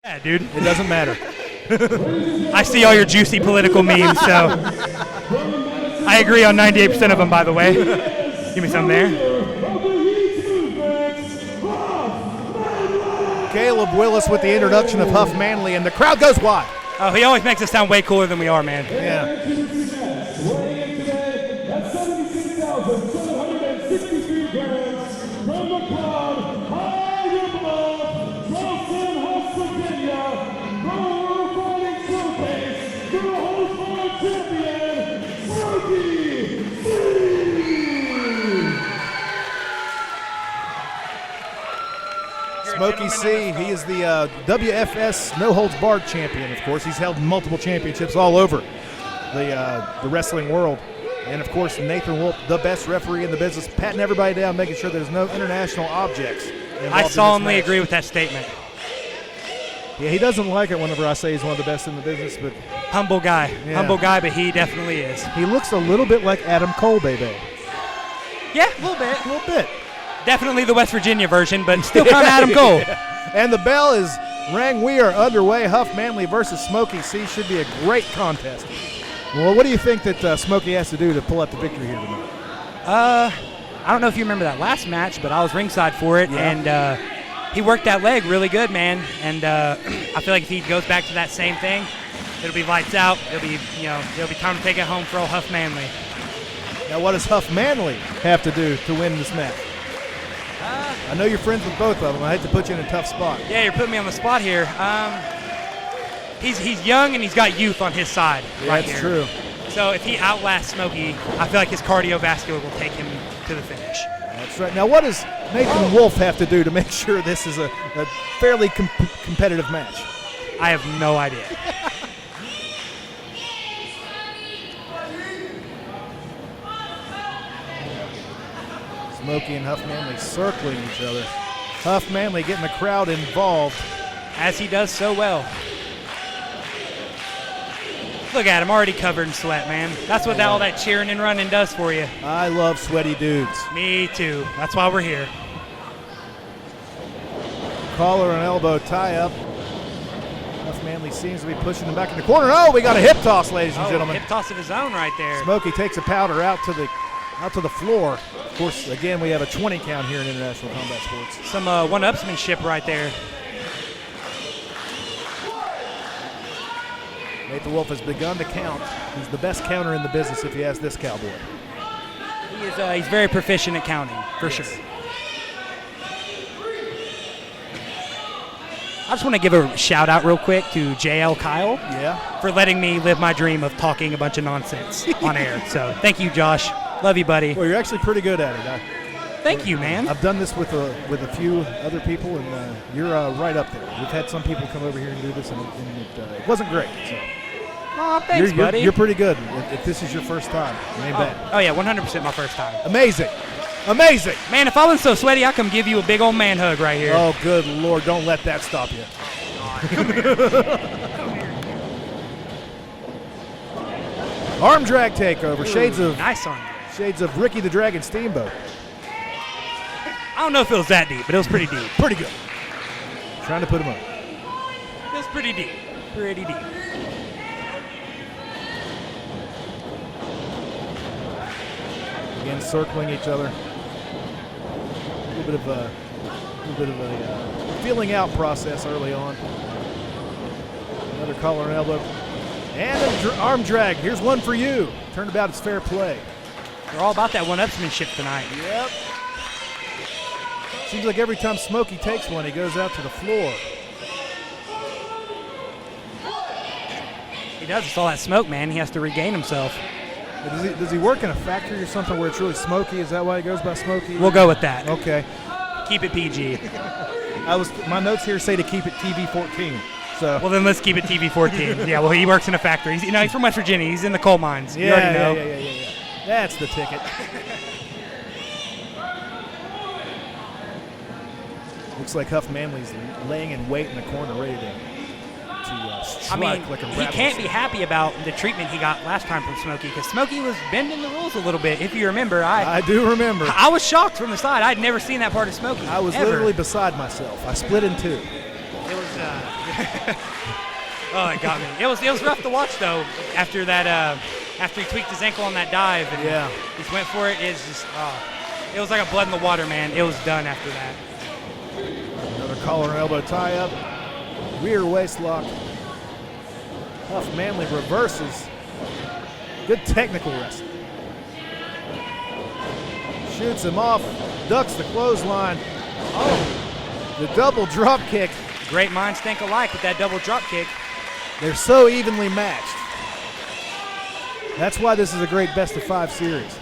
Yeah, dude. It doesn't matter. I see all your juicy political memes, so I agree on 98% of them, by the way. Give me some there. Caleb Willis with the introduction of Huffmanly, and the crowd goes wild. Oh, he always makes us sound way cooler than we are, man. Yeah. Smokey C, he is the WFS No Holds Barred champion, of course. He's held multiple championships all over the wrestling world. And, of course, Nathan Wolf, the best referee in the business, patting everybody down, making sure there's no international objects involved. I solemnly agree with that statement. Yeah, he doesn't like it whenever I say he's one of the best in the business, but humble guy. Yeah. Humble guy, but he definitely is. He looks a little bit like Adam Cole, baby. Yeah, a little bit. A little bit. Definitely the West Virginia version, but still kind of Adam Cole. Yeah. And the bell is rang. We are underway. Huffmanly versus Smokey C should be a great contest. Well, what do you think that Smokey has to do to pull out the victory here tonight? I don't know if you remember that last match, but I was ringside for it, and he worked that leg really good, man. And I feel like if he goes back to that same thing, it'll be lights out. It'll be time to take it home for old Huffmanly. Now, what does Huffmanly have to do to win this match? I know you're friends with both of them. I hate to put you in a tough spot. Yeah, you're putting me on the spot here. He's young and he's got youth on his side right here. That's true. So if he outlasts Smokey, I feel like his cardiovascular will take him to the finish. That's right. Now, what does Nathan Wolf have to do to make sure this is a fairly competitive match? I have no idea. Smokey and Huffmanly circling each other. Huffmanly getting the crowd involved. As he does so well. Look at him, already covered in sweat, man. That's what all that cheering and running does for you. I love sweaty dudes. Me too. That's why we're here. Collar and elbow tie-up. Huffmanly seems to be pushing him back in the corner. Oh, we got a hip toss, ladies and gentlemen. Hip toss of his own right there. Smokey takes a powder out to the floor. Of course, again, we have a 20 count here in International Combat Sports. Some one-upsmanship right there. Nathan Wolf has begun to count. He's the best counter in the business if you ask this cowboy. He is. He's very proficient at counting, for sure. I just want to give a shout-out real quick to JL Kyle for letting me live my dream of talking a bunch of nonsense on air. So thank you, Josh. Love you, buddy. Well, you're actually pretty good at it. Thank you, man. I've done this with a few other people, and you're right up there. We've had some people come over here and do this, and it wasn't great. So. Oh, thanks, buddy. You're pretty good. If this is your first time, it ain't bad. Oh, yeah, 100% my first time. Amazing. Amazing. Man, if I wasn't so sweaty, I'd come give you a big old man hug right here. Oh, good Lord. Don't let that stop you. Come here. Come here. Arm drag takeover. Nice arm. Shades of Ricky the Dragon Steamboat. I don't know if it was that deep, but it was pretty deep. Pretty good. Trying to put him up. It was pretty deep. Pretty deep. Again, circling each other. A little bit of a feeling out process early on. Another collar and elbow. And an arm drag. Here's one for you. Turnabout is fair play. They're all about that one-upsmanship tonight. Yep. Seems like every time Smokey takes one, he goes out to the floor. He does. It's all that smoke, man. He has to regain himself. Does he work in a factory or something where it's really smoky? Is that why he goes by Smokey? We'll go with that. Okay. Keep it PG. My notes here say to keep it TV-14. So. Well, then let's keep it TV-14. Yeah, well, he works in a factory. He's from West Virginia. He's in the coal mines. You already know. Yeah. That's the ticket. Looks like Huffmanly's laying in wait in the corner, ready to strike like a he can't be happy about the treatment he got last time from Smokey, because Smokey was bending the rules a little bit. If you remember, I do remember. I was shocked from the side. I'd never seen that part of Smokey. I was literally beside myself. I split in two. It Oh, it got me. It was rough to watch though. After that, after he tweaked his ankle on that dive, and he just went for it. It's just, it was like a blood in the water, man. It was done after that. Another collar and elbow tie up, rear waist lock. Huffmanly reverses. Good technical wrestling. Shoots him off, ducks the clothesline. Oh, the double drop kick. Great minds think alike with that double drop kick. They're so evenly matched. That's why this is a great best-of-5 series.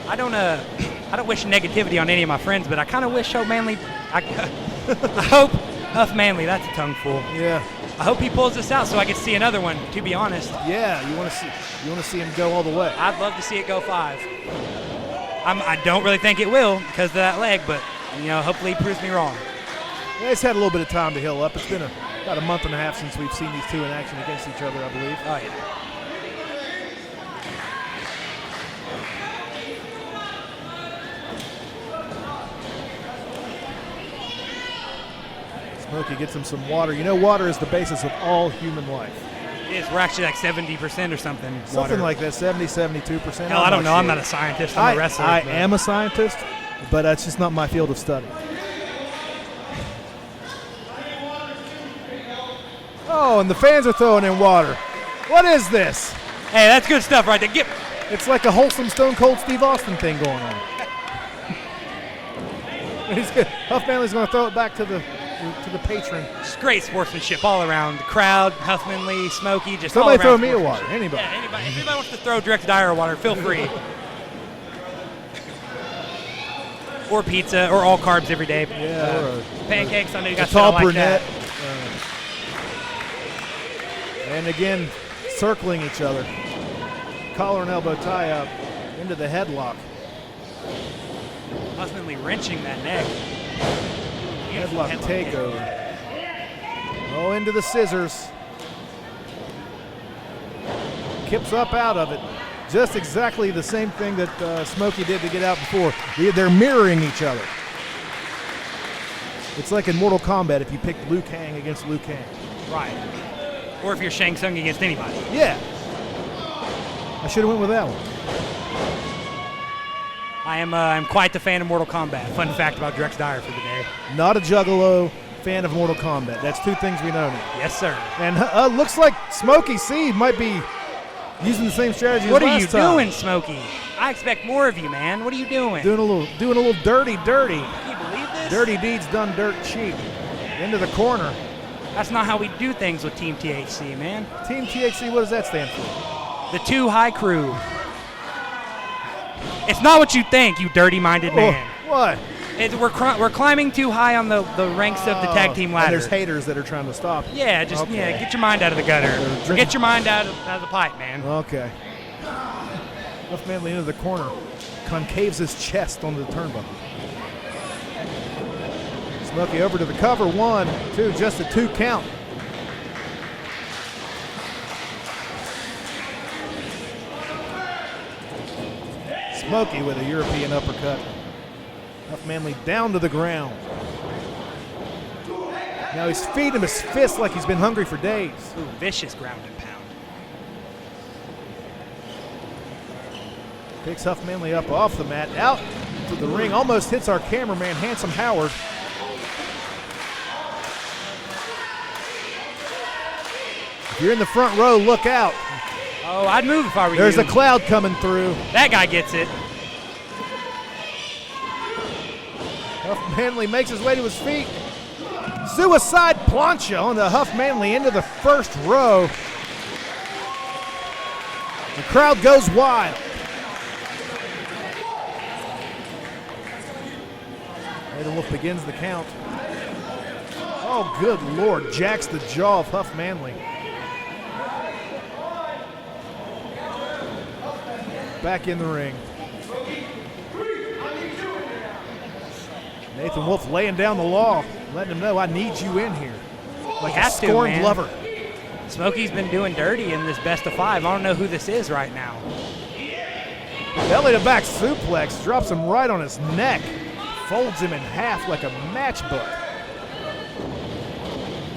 I don't wish negativity on any of my friends, but I kind of wish Huffmanly. I hope Huffmanly. That's a tongue full. Yeah. I hope he pulls this out so I can see another one. To be honest. Yeah, you want to see him go all the way. I'd love to see it go 5. I don't really think it will because of that leg, but hopefully he proves me wrong. Yeah, he's had a little bit of time to heal up. It's been about a month and a half since we've seen these two in action against each other, I believe. Oh yeah. Smokey gets him some water. You know, water is the basis of all human life. It is. We're actually like 70% or something. Something like that, 70, 72%. Hell, I don't know. I'm not a scientist. I'm a wrestler. I am a scientist, but that's just not my field of study. Oh, and the fans are throwing in water. What is this? Hey, that's good stuff right there. It's like a wholesome Stone Cold Steve Austin thing going on. Huffmanly's going to throw it back to the patron. It's great sportsmanship all around. The crowd, Huffmanly, Smokey, just somebody all around. Throw me a water. Anybody. Yeah, anybody. If anybody wants to throw Drex Dyer a water, feel free. Or pizza, or all carbs every day. Yeah. Pancakes. I know you got tall stuff like that. And again, circling each other. Collar and elbow tie up into the headlock. Huffmanly wrenching that neck. Headlock takeover. Oh, into the scissors. Kips up out of it. Just exactly the same thing that Smokey did to get out before. They're mirroring each other. It's like in Mortal Kombat if you picked Liu Kang against Liu Kang. Right. Or if you're Shang Tsung against anybody. Yeah. I should have went with that one. I'm quite the fan of Mortal Kombat. Fun fact about Drex Dyer for the day. Not a juggalo, fan of Mortal Kombat. That's two things we know now. Yes, sir. And looks like Smokey C might be using the same strategy what as last time. What are you doing, Smokey? I expect more of you, man. What are you doing? Doing a little dirty. Can you believe this? Dirty deeds done dirt cheap. Into the corner. That's not how we do things with Team THC, man. Team THC, what does that stand for? The Two High Crew. It's not what you think, you dirty-minded man. What? We're climbing too high on the ranks of the tag team ladder. And there's haters that are trying to stop you. Yeah, get your mind out of the gutter. Get your mind out of the pipe, man. Okay. Huffmanly into the corner. Concaves his chest onto the turnbuckle. Smokey over to the cover. 1, 2, just a 2 count. Smokey with a European uppercut. Huffmanly down to the ground. Now he's feeding his fist like he's been hungry for days. Ooh, vicious ground and pound. Picks Huffmanly up off the mat, out to the ring, almost hits our cameraman, Handsome Howard. If you're in the front row, look out. Oh, I'd move if I were you. There's a cloud coming through. That guy gets it. Huffmanly makes his way to his feet. Suicide plancha on the Huffmanly into the first row. The crowd goes wild. Wolf begins the count. Oh, good Lord. Jacks the jaw of Huffmanly. Back in the ring. Nathan Wolf laying down the law, letting him know, I need you in here. Like a scorned lover. Smokey's been doing dirty in this best of 5. I don't know who this is right now. Belly to back suplex, drops him right on his neck. folds him in half like a matchbook.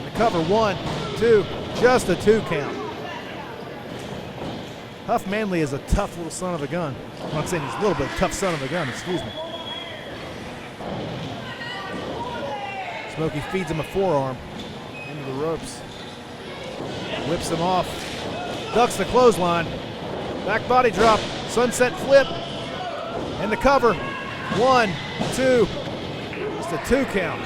The cover, 1, 2, just a 2 count. Huffmanly is a tough little son of a gun. I'm not saying he's a little bit tough son of a gun, excuse me. Smokey feeds him a forearm into the ropes. Whips him off. Ducks the clothesline. Back body drop. Sunset flip. And the cover. 1, 2. Just a 2 count.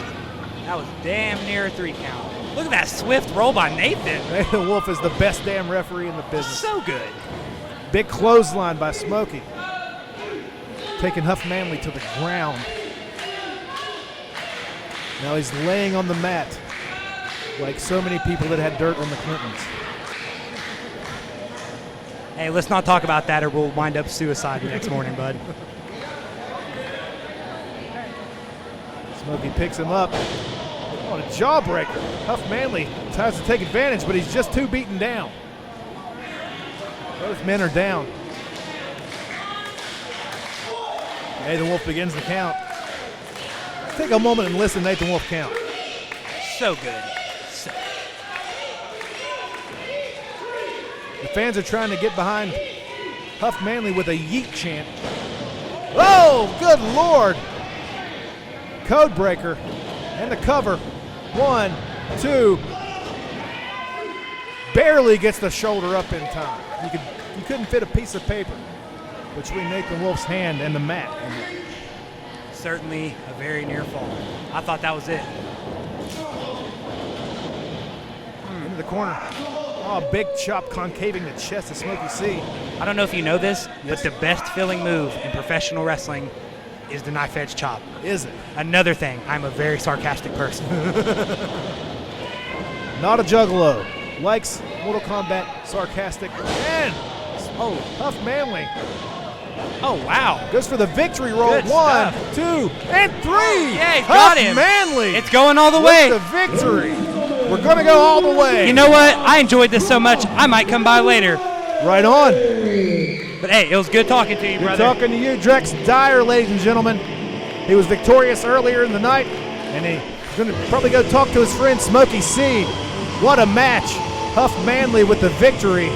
That was damn near a 3 count. Look at that swift roll by Nathan. Nathan Wolf is the best damn referee in the business. So good. Big clothesline by Smokey. Taking Huffmanly to the ground. Now he's laying on the mat like so many people that had dirt on the Clintons. Hey, let's not talk about that or we'll wind up suicide the next morning, bud. Smokey picks him up. Oh, a jawbreaker. Huffmanly tries to take advantage, but he's just too beaten down. Both men are down. Nathan Wolf begins the count. Take a moment and listen to Nathan Wolf count. So good. So. The fans are trying to get behind Huffmanly with a yeet chant. Oh, good Lord. Code breaker and the cover. 1, 2. Barely gets the shoulder up in time. You couldn't fit a piece of paper between Nathan Wolf's hand and the mat. Certainly a very near fall. I thought that was it. Into the corner. Oh, big chop concaving the chest of Smokey C. I don't know if you know this, but the best filling move in professional wrestling is the knife edge chop. Is it? Another thing, I'm a very sarcastic person. Not a juggalo. Likes Mortal Kombat, sarcastic, and Huffmanly. Oh, wow. Goes for the victory roll. Good 1, stuff. 2, and 3. Yeah, he's got him. Huffmanly. It's going all the way. With the victory. We're going to go all the way. You know what? I enjoyed this so much, I might come by later. Right on. But hey, it was good talking to you, Good brother. talking to you, Drex Dyer, ladies and gentlemen. He was victorious earlier in the night, and he's going to probably go talk to his friend Smokey C. What a match. Huffmanly with the victory.